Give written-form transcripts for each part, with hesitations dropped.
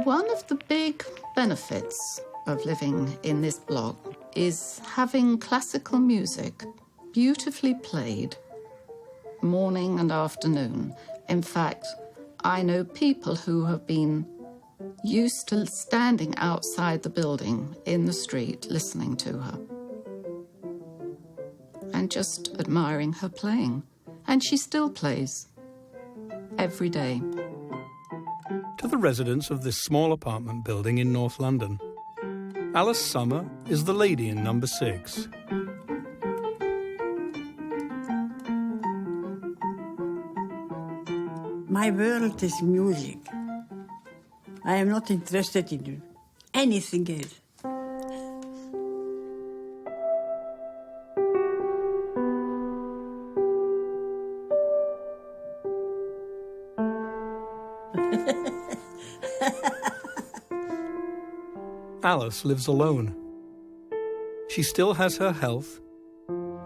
One of the big benefits of living in this block is having classical music beautifully played morning and afternoon. In fact, I know people who have been used to standing outside the building in the street listening to her and just admiring her playing. And she still plays every day. To the residents of this small apartment building in North London, Alice Summer is the lady in number 6. My world is music. I am not interested in anything else. Alice lives alone. She still has her health,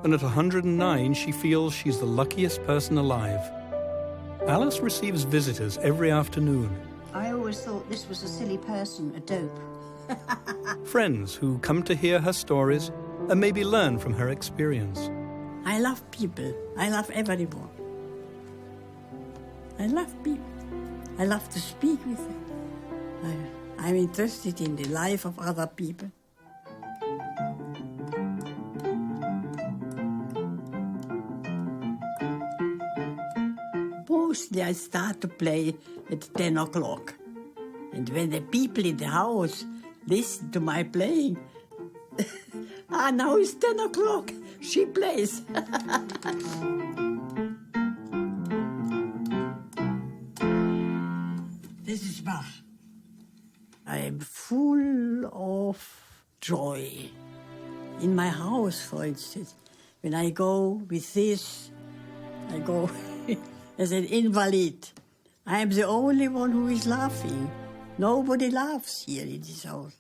and at 109 she feels she's the luckiest person alive. Alice receives visitors every afternoon. I always thought this was a silly person, a dope. Friends who come to hear her stories and maybe learn from her experience. I love people. I love everyone. I love people. I love to speak with them. I'm interested in the life of other people. Mostly I start to play at 10 o'clock. And when the people in the house listen to my playing, now it's 10 o'clock, she plays. This is Bach. I am full of joy. In my house, for instance, when I go with this, I go as an invalid. I am the only one who is laughing. Nobody laughs here in this house.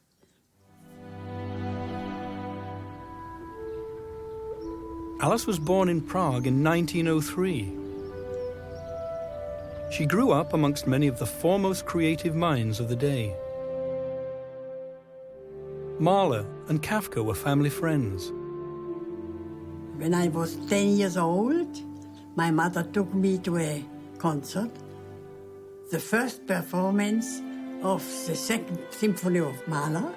Alice was born in Prague in 1903. She grew up amongst many of the foremost creative minds of the day. Mahler and Kafka were family friends. When I was 10 years old, my mother took me to a concert, the first performance of the Second Symphony of Mahler.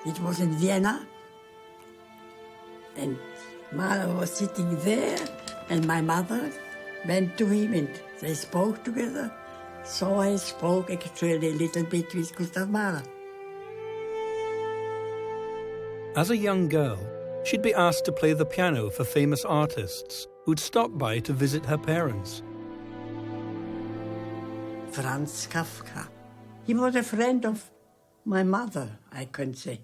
It was in Vienna, and Mahler was sitting there, and my mother went to him, and they spoke together. So I spoke actually a little bit with Gustav Mahler. As a young girl, she'd be asked to play the piano for famous artists who'd stop by to visit her parents. Franz Kafka. He was a friend of my mother, I can say.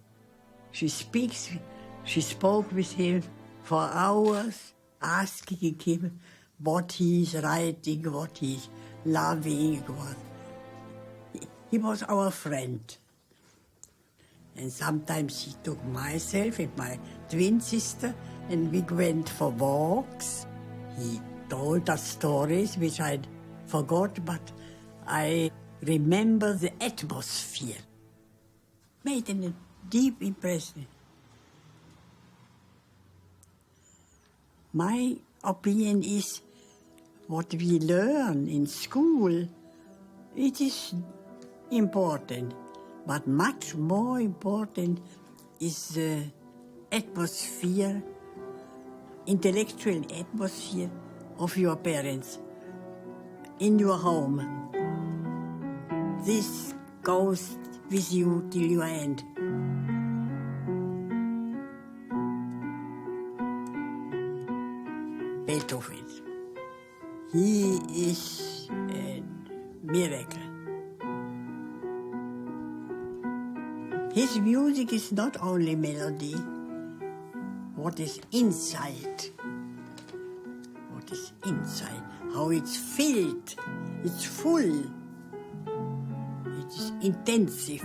She spoke with him for hours, asking him what he's writing, what he's loving. He was our friend. And sometimes he took myself and my twin sister, and we went for walks. He told us stories which I'd forgot, but I remember the atmosphere. Made a deep impression. My opinion is what we learn in school, it is important. But much more important is the atmosphere, intellectual atmosphere of your parents in your home. This goes with you till your end. Beethoven. He is a miracle. His music is not only melody, what is inside. What is inside, how it's filled, it's full, it is intensive.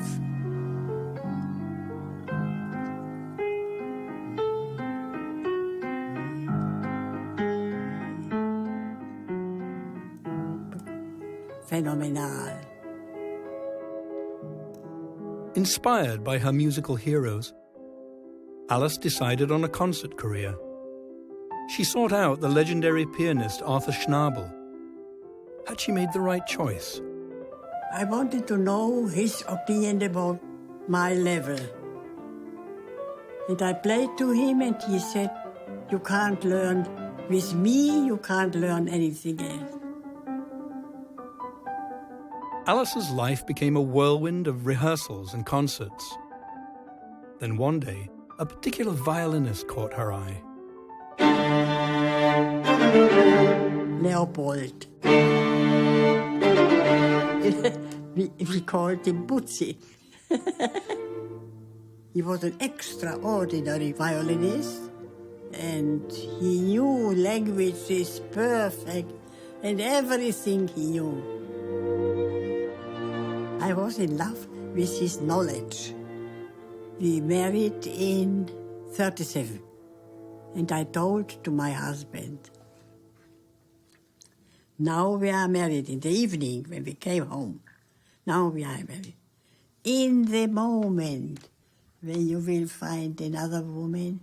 Phenomenal. Inspired by her musical heroes, Alice decided on a concert career. She sought out the legendary pianist Arthur Schnabel. Had she made the right choice? I wanted to know his opinion about my level. And I played to him and he said, you can't learn with me, you can't learn anything else. Alice's life became a whirlwind of rehearsals and concerts. Then one day, a particular violinist caught her eye. Leopold. we called him Butzi. He was an extraordinary violinist, and he knew languages perfect, and everything he knew. I was in love with his knowledge. We married in 1937, and I told to my husband, now we are married in the evening when we came home. Now we are married. In the moment when you will find another woman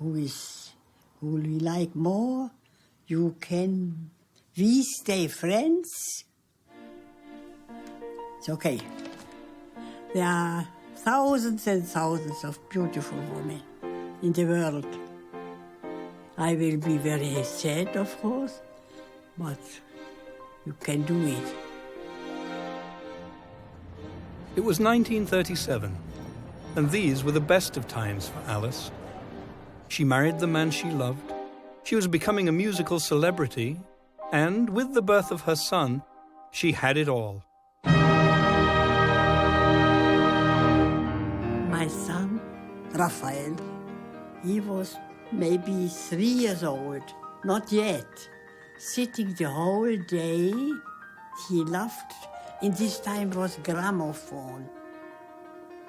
who you like more, we stay friends. It's okay. There are thousands and thousands of beautiful women in the world. I will be very sad, of course, but you can do it. It was 1937, and these were the best of times for Alice. She married the man she loved, she was becoming a musical celebrity, and with the birth of her son, she had it all. My son, Raphael, he was maybe 3 years old, not yet. Sitting the whole day, he loved, in this time was gramophone.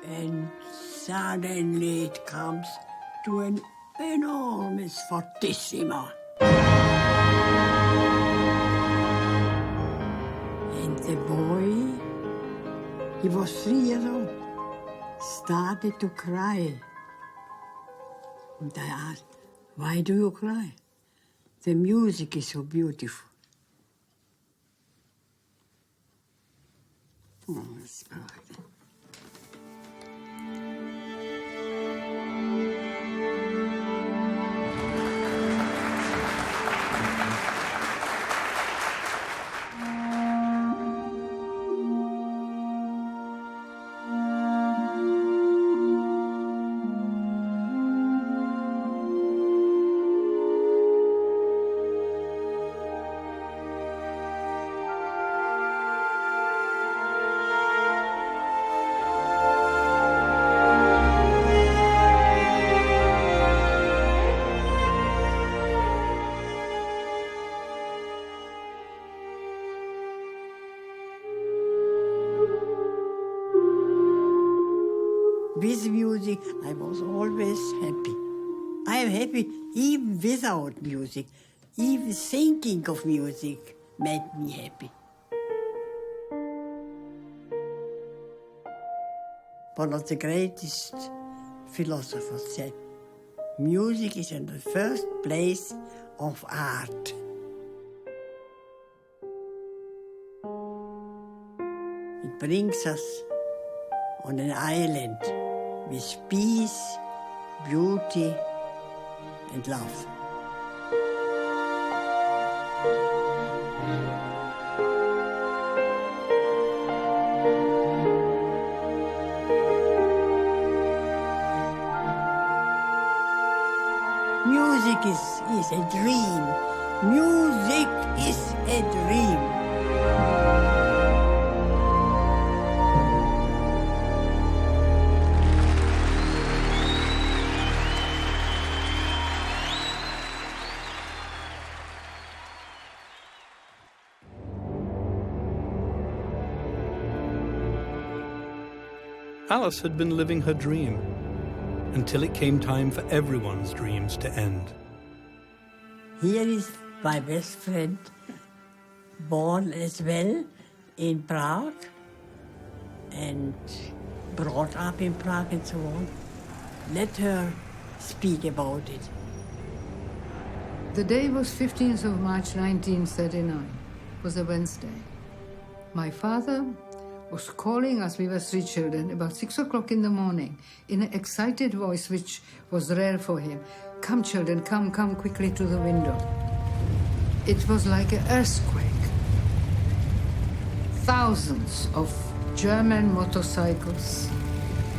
And suddenly it comes to an enormous fortissimo. And the boy, he was 3 years old, started to cry. And I asked, why do you cry? The music is so beautiful. Oh, it's perfect. With music, I was always happy. I am happy even without music. Even thinking of music made me happy. One of the greatest philosophers said, music is in the first place of art. It brings us on an island with peace, beauty, and love. Music is a dream. Music is a dream. Alice had been living her dream until it came time for everyone's dreams to end. Here is my best friend, born as well in Prague, and brought up in Prague and so on. Let her speak about it. The day was 15th of March 1939. It was a Wednesday. My father was calling us, we were 3 children, about 6 o'clock in the morning, in an excited voice which was rare for him. Come, children, come quickly to the window. It was like an earthquake. Thousands of German motorcycles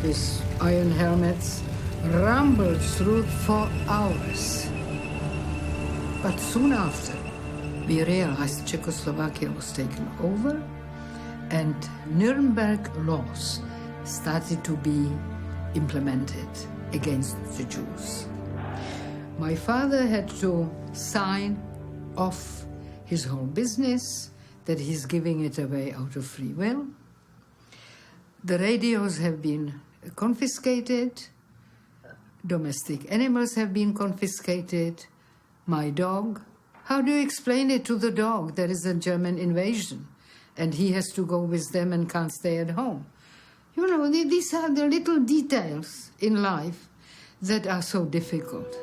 with iron helmets rumbled through for hours. But soon after, we realized Czechoslovakia was taken over and Nuremberg laws started to be implemented against the Jews. My father had to sign off his whole business, that he's giving it away out of free will. The radios have been confiscated, domestic animals have been confiscated, my dog. How do you explain it to the dog? There is a German invasion and he has to go with them and can't stay at home. You know, these are the little details in life that are so difficult.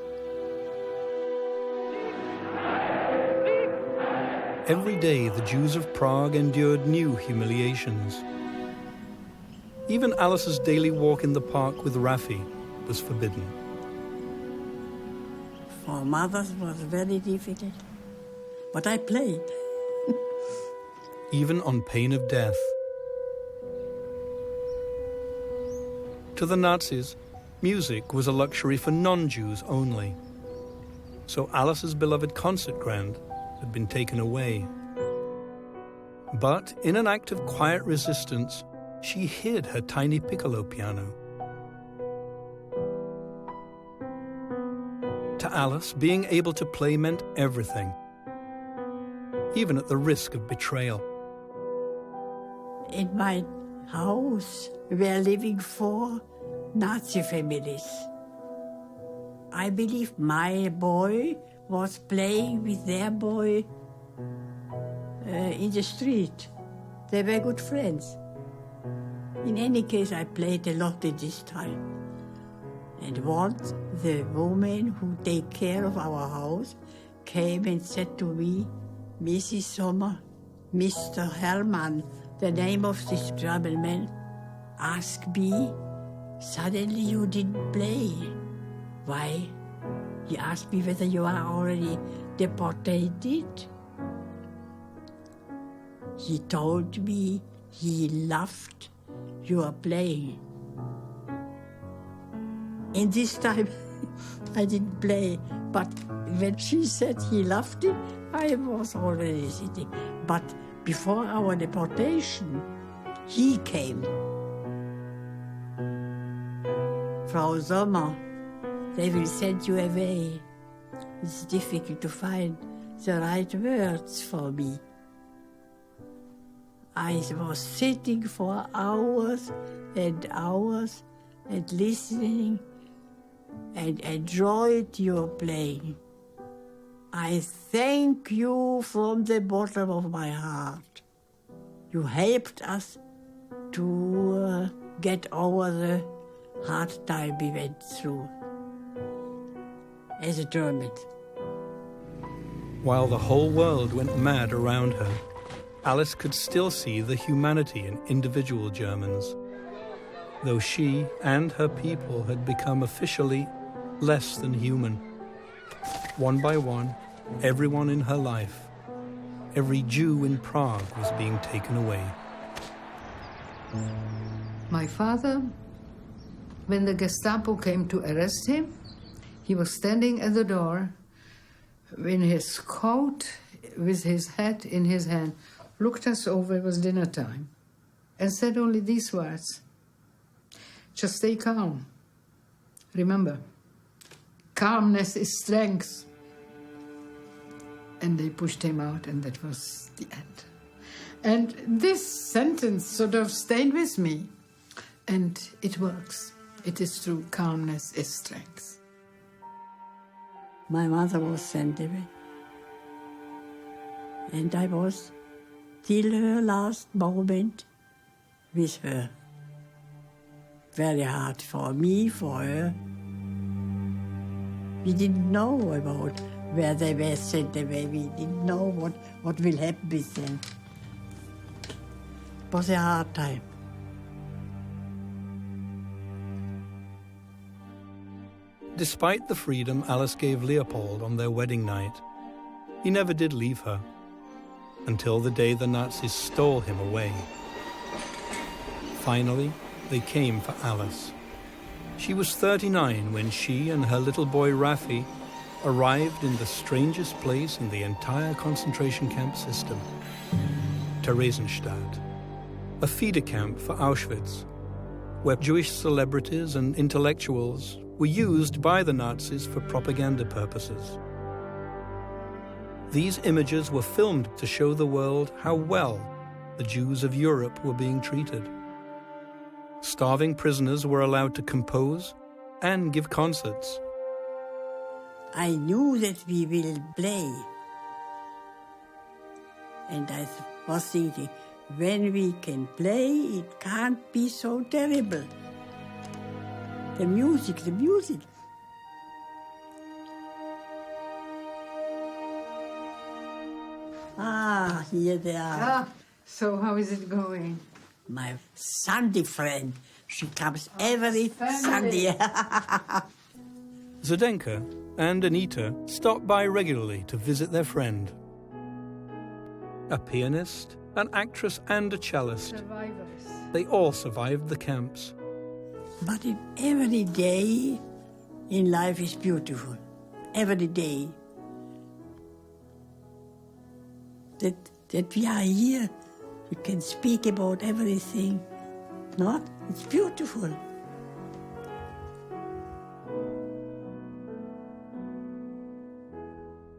Every day, the Jews of Prague endured new humiliations. Even Alice's daily walk in the park with Rafi was forbidden. For mothers it was very difficult, but I played. Even on pain of death. To the Nazis, music was a luxury for non-Jews only. So Alice's beloved concert ground had been taken away. But in an act of quiet resistance, she hid her tiny piccolo piano. To Alice, being able to play meant everything, even at the risk of betrayal. In my house were living 4 Nazi families. I believe my boy was playing with their boy in the street. They were good friends. In any case, I played a lot at this time. And once the woman who take care of our house came and said to me, Mrs. Sommer, Mr. Hermann, the name of this German man, asked me, suddenly you didn't play. Why? He asked me whether you are already deported. He told me he loved your playing. In this time, I didn't play, but when she said he loved it, I was already sitting. But before our deportation, he came. Frau Sommer, they will send you away. It's difficult to find the right words for me. I was sitting for hours and hours and listening and enjoyed your playing. I thank you from the bottom of my heart. You helped us to get over the hard time we went through as a German. While the whole world went mad around her, Alice could still see the humanity in individual Germans, though she and her people had become officially less than human. One by one, everyone in her life, every Jew in Prague was being taken away. My father, when the Gestapo came to arrest him, he was standing at the door in his coat with his hat in his hand, looked us over, it was dinner time, and said only these words, just stay calm. Remember, calmness is strength. And they pushed him out, and that was the end. And this sentence sort of stayed with me. And it works. It is true, calmness is strength. My mother was sent away. And I was, till her last moment, with her. very hard for me, for her. We didn't know about where they were sent away. We didn't know what will happen with them. It was a hard time. Despite the freedom Alice gave Leopold on their wedding night, he never did leave her, until the day the Nazis stole him away. Finally, they came for Alice. She was 39 when she and her little boy Raffi arrived in the strangest place in the entire concentration camp system, Theresienstadt, a feeder camp for Auschwitz, where Jewish celebrities and intellectuals were used by the Nazis for propaganda purposes. These images were filmed to show the world how well the Jews of Europe were being treated. Starving prisoners were allowed to compose and give concerts. I knew that we will play. And I was thinking, when we can play, it can't be so terrible. The music. Ah, here they are. Ah, so how is it going? My Sunday friend. She comes every Sunday. Zdenka and Anita stopped by regularly to visit their friend. A pianist, an actress and a cellist. Survivors. They all survived the camps. But every day in life is beautiful. Every day. That we are here, we can speak about everything. Not? It's beautiful.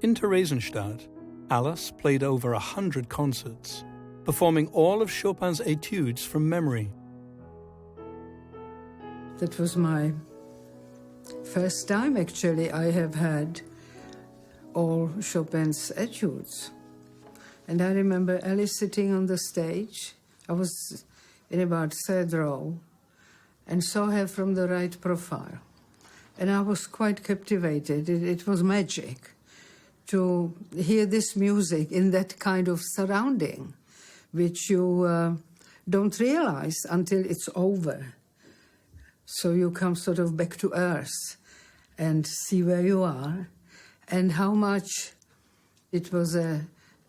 In Theresienstadt, Alice played over 100 concerts, performing all of Chopin's etudes from memory. That was my first time, actually, I have had all Chopin's etudes. And I remember Alice sitting on the stage. I was in about third row and saw her from the right profile. And I was quite captivated. It was magic to hear this music in that kind of surrounding, which you don't realize until it's over. So you come sort of back to earth and see where you are and how much it was a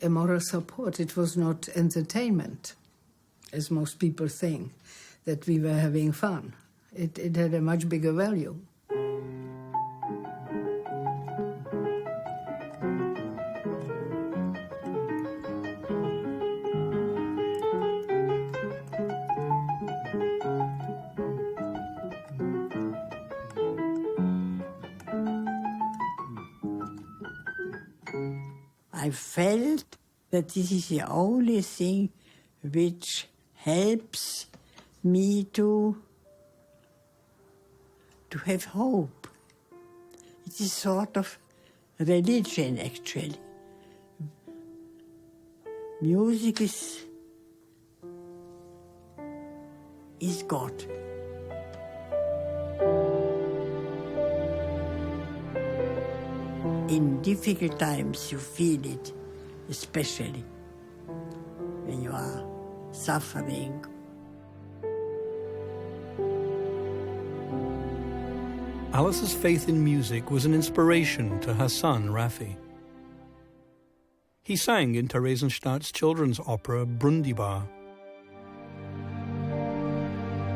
moral support. It was not entertainment, as most people think, that we were having fun. It had a much bigger value. I felt that this is the only thing which helps me to have hope. It is sort of religion, actually. Music is God. In difficult times you feel it, especially when you are suffering. Alice's faith in music was an inspiration to her son, Raffi. He sang in Theresienstadt's children's opera Brundibar.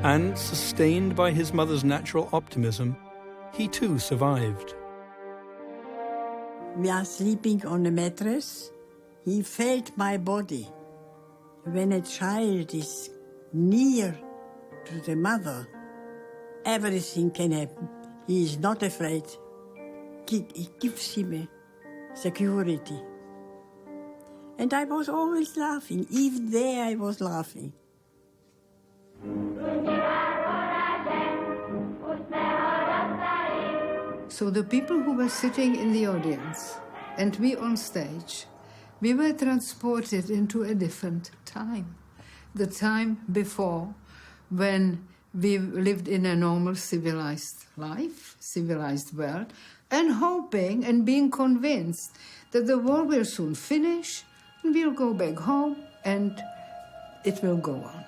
And, sustained by his mother's natural optimism, he too survived. We are sleeping on a mattress. He felt my body. When a child is near to the mother, everything can happen. He is not afraid. It gives him a security. And I was always laughing. Even there I was laughing. So the people who were sitting in the audience and we on stage, we were transported into a different time. The time before, when we lived in a normal civilized life, civilized world, and hoping and being convinced that the war will soon finish and we'll go back home and it will go on.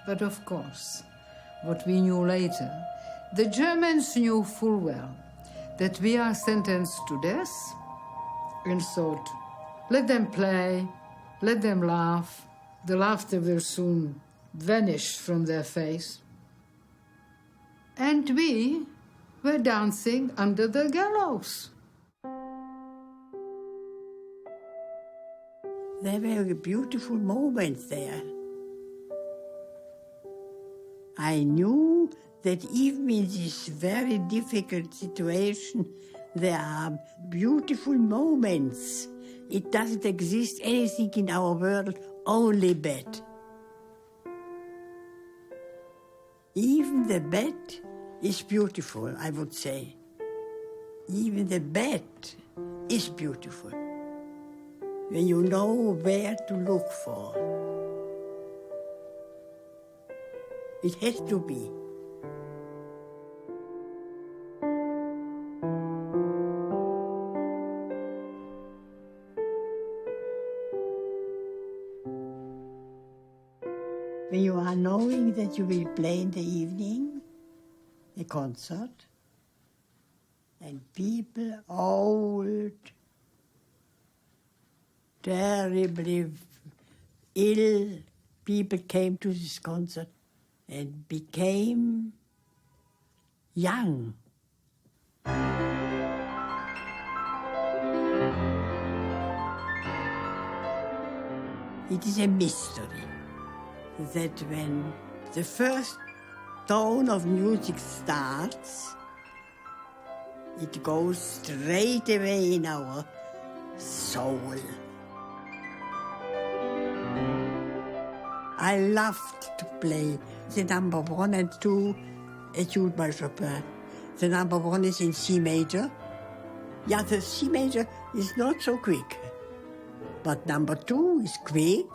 But of course, what we knew later, the Germans knew full well that we are sentenced to death and thought, let them play, let them laugh. The laughter will soon vanish from their face. And we were dancing under the gallows. There were beautiful moments there. I knew that even in this very difficult situation, there are beautiful moments. It doesn't exist anything in our world only bad. Even the bad is beautiful, I would say. Even the bad is beautiful. When you know where to look for. It has to be. When you are knowing that you will play in the evening, a concert, and people old, terribly ill people came to this concert and became young. It is a mystery that when the first tone of music starts, it goes straight away in our soul. I loved to play the number 1 and 2 etude by Chopin. The number 1 is in C major. Yeah, the C major is not so quick, but number 2 is quick.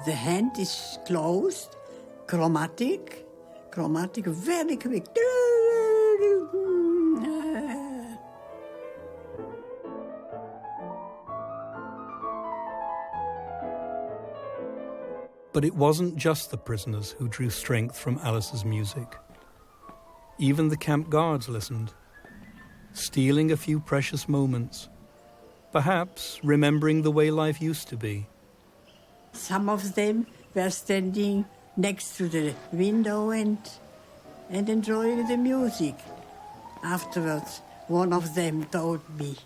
The hand is closed, chromatic, very quick. But it wasn't just the prisoners who drew strength from Alice's music. Even the camp guards listened, stealing a few precious moments, perhaps remembering the way life used to be. Some of them were standing next to the window and enjoying the music. Afterwards, one of them told me,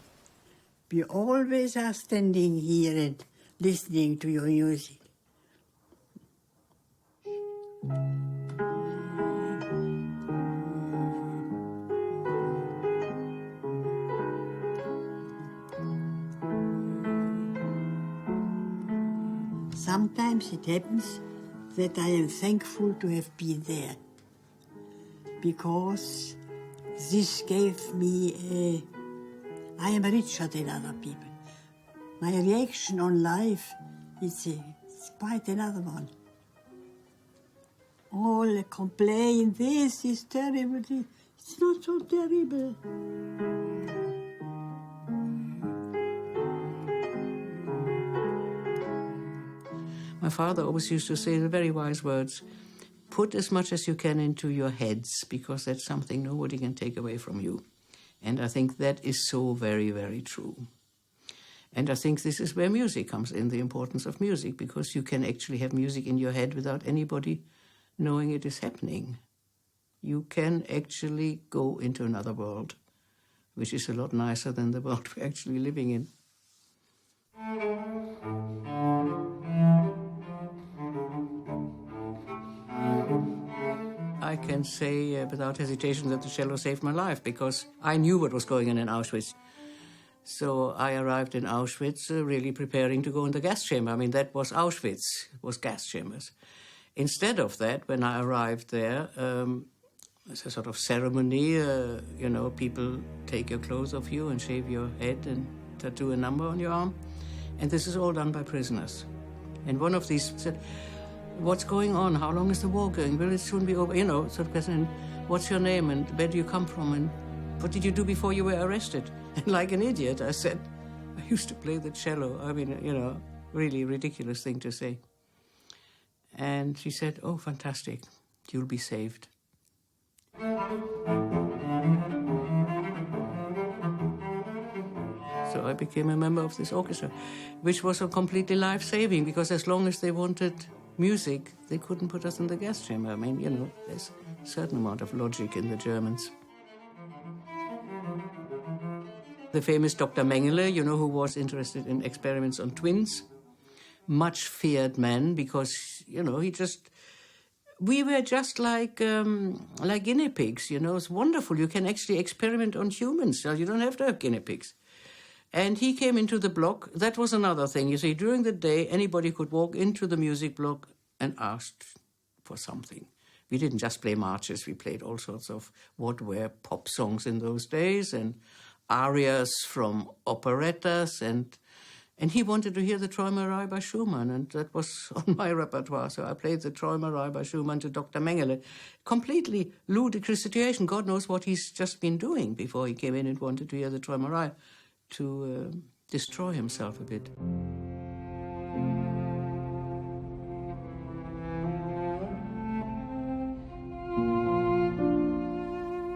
"We always are standing here and listening to your music." Sometimes it happens that I am thankful to have been there, because this gave me I am richer than other people. My reaction on life is quite another one. All complain, this is terrible. It's not so terrible. My father always used to say the very wise words, put as much as you can into your heads, because that's something nobody can take away from you. And I think that is so very, very true. And I think this is where music comes in, the importance of music, because you can actually have music in your head without anybody knowing it is happening. You can actually go into another world, which is a lot nicer than the world we're actually living in. I can say without hesitation that the cello saved my life, because I knew what was going on in Auschwitz. So I arrived in Auschwitz really preparing to go in the gas chamber. I mean, that was Auschwitz, was gas chambers. Instead of that, when I arrived there, it's a sort of ceremony, people take your clothes off you and shave your head and tattoo a number on your arm. And this is all done by prisoners. And one of these said, what's going on? How long is the war going? Will it soon be over? You know, sort of question. What's your name and where do you come from and what did you do before you were arrested? And like an idiot, I said, I used to play the cello. I mean, you know, really ridiculous thing to say. And she said, oh, fantastic, you'll be saved. So I became a member of this orchestra, which was completely life-saving because as long as they wanted music, they couldn't put us in the gas chamber. I mean, you know, there's a certain amount of logic in the Germans. The famous Dr. Mengele, you know, who was interested in experiments on twins, much feared man because, you know, we were just like guinea pigs, you know. It's wonderful. You can actually experiment on humans. So you don't have to have guinea pigs. And he came into the block. That was another thing. You see, during the day, anybody could walk into the music block and ask for something. We didn't just play marches. We played all sorts of what were pop songs in those days and arias from operettas. And he wanted to hear the Träumerei by Schumann, and that was on my repertoire. So I played the Träumerei by Schumann to Dr. Mengele. Completely ludicrous situation. God knows what he's just been doing before he came in and wanted to hear the Träumerei, to destroy himself a bit.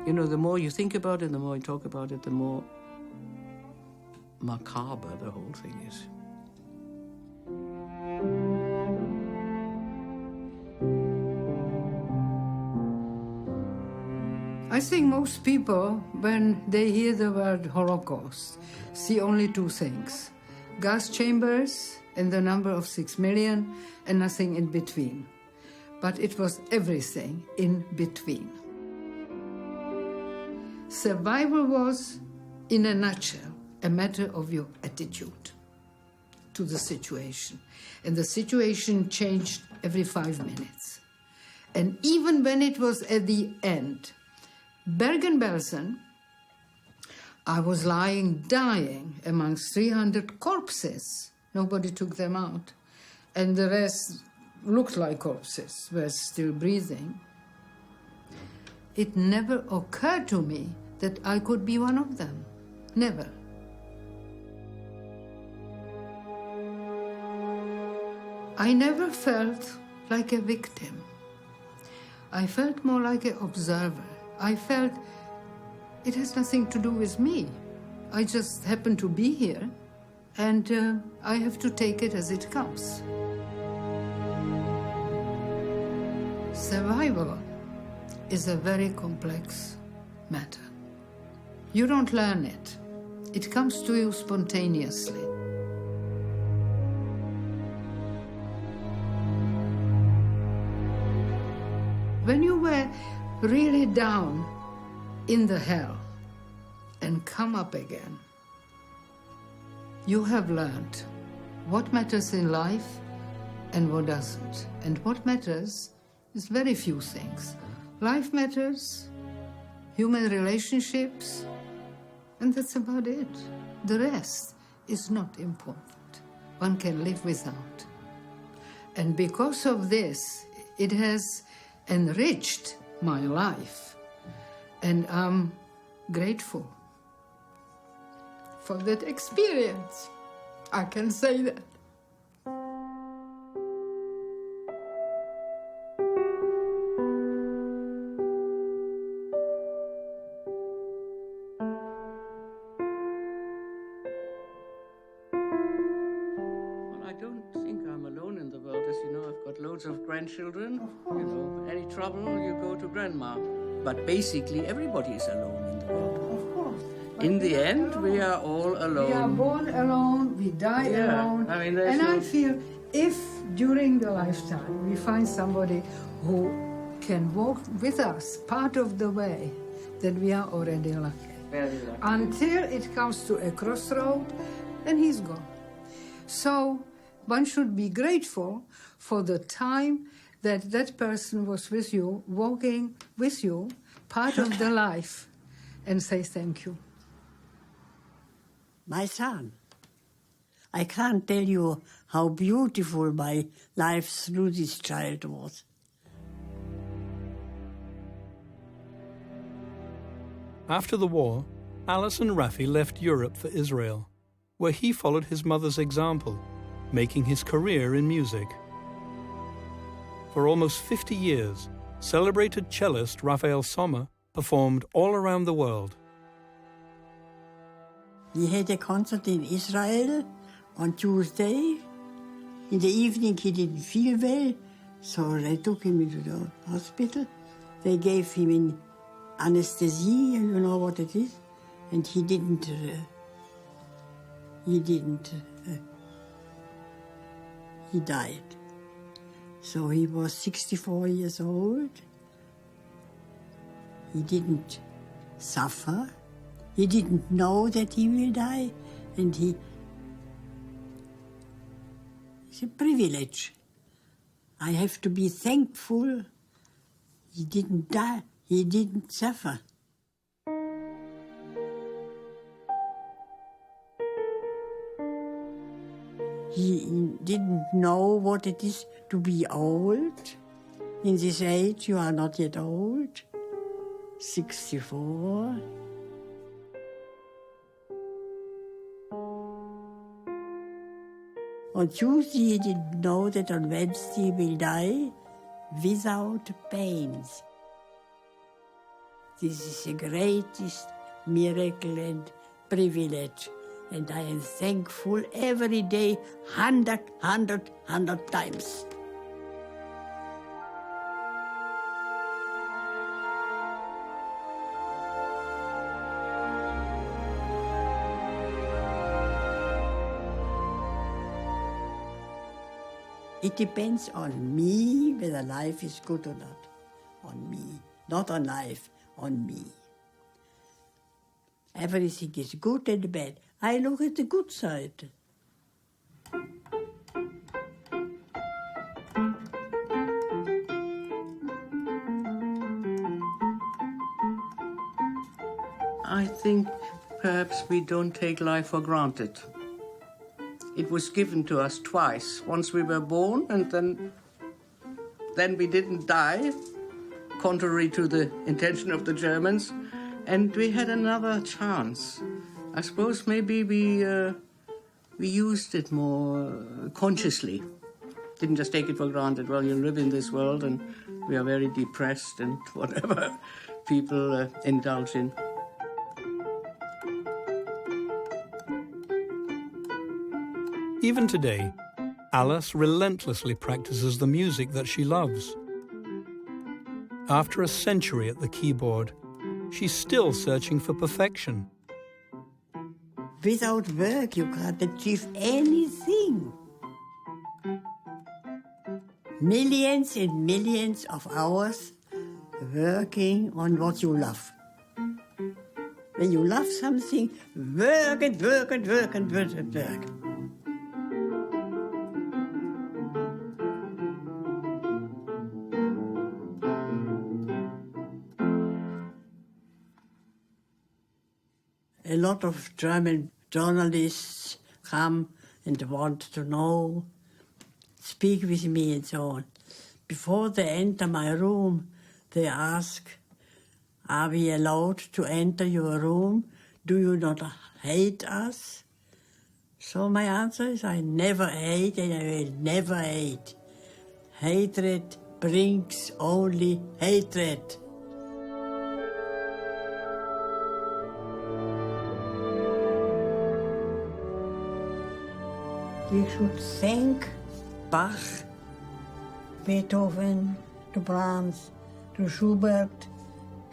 You know, the more you think about it, the more you talk about it, the more macabre the whole thing is. I think most people, when they hear the word Holocaust, see only two things: gas chambers and the number of 6 million and nothing in between. But it was everything in between. Survival was, in a nutshell, a matter of your attitude to the situation. And the situation changed every 5 minutes. And even when it was at the end, Bergen-Belsen, I was lying, dying amongst 300 corpses. Nobody took them out. And the rest looked like corpses, were still breathing. It never occurred to me that I could be one of them. Never. I never felt like a victim. I felt more like an observer. I felt it has nothing to do with me. I just happen to be here, and I have to take it as it comes. Survival is a very complex matter. You don't learn it. It comes to you spontaneously. When you were really down in the hell and come up again, you have learned what matters in life and what doesn't. And what matters is very few things. Life matters, human relationships, and that's about it. The rest is not important. One can live without. And because of this, it has enriched my life. And I'm grateful for that experience. I can say that. Of grandchildren, you know, any trouble, you go to grandma. But basically, everybody is alone in the world. Of course. In the end, we are all alone. We are born alone, we die alone. I mean, and I feel if during the lifetime we find somebody who can walk with us part of the way, then we are already lucky. Very lucky. Until it comes to a crossroad, then he's gone. So one should be grateful for the time that that person was with you, walking with you, part of the life, and say thank you. My son, I can't tell you how beautiful my life through this child was. After the war, Alice and Raffi left Europe for Israel, where he followed his mother's example, making his career in music. For almost 50 years, celebrated cellist Raphael Sommer performed all around the world. He had a concert in Israel on Tuesday. In the evening he didn't feel well, so they took him into the hospital. They gave him an anesthesia, you know what it is, and he died. So he was 64 years old. He didn't suffer. He didn't know that he will die, and it's a privilege. I have to be thankful he didn't die, he didn't suffer. He didn't know what it is to be old. In this age, you are not yet old. 64. On Tuesday, he didn't know that on Wednesday he will die without pains. This is the greatest miracle and privilege, and I am thankful every day, 100 times. It depends on me whether life is good or not. On me. Not on life, on me. Everything is good and bad. I look at the good side. I think perhaps we don't take life for granted. It was given to us twice. Once we were born, and then we didn't die, contrary to the intention of the Germans, and we had another chance. I suppose maybe we used it more consciously. Didn't just take it for granted. Well, you live in this world, and we are very depressed, and whatever people indulge in. Even today, Alice relentlessly practices the music that she loves. After a century at the keyboard, she's still searching for perfection. Without work, you can't achieve anything. Millions and millions of hours working on what you love. When you love something, work and work and work and work and work. A lot of German journalists come and want to know, speak with me and so on. Before they enter my room, they ask, are we allowed to enter your room? Do you not hate us? So my answer is, I never hate and I will never hate. Hatred brings only hatred. We should thank Bach, Beethoven, to Brahms, to Schubert,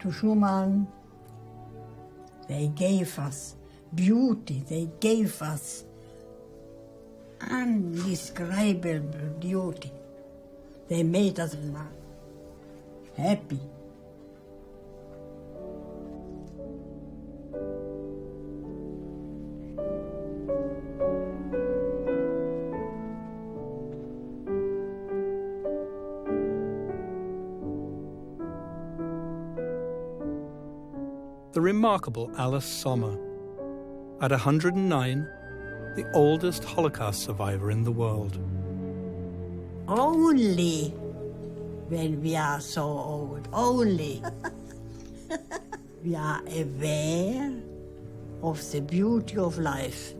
to Schumann. They gave us beauty, they gave us indescribable beauty. They made us happy. The remarkable Alice Sommer. At 109, the oldest Holocaust survivor in the world. Only when we are so old, only we are aware of the beauty of life.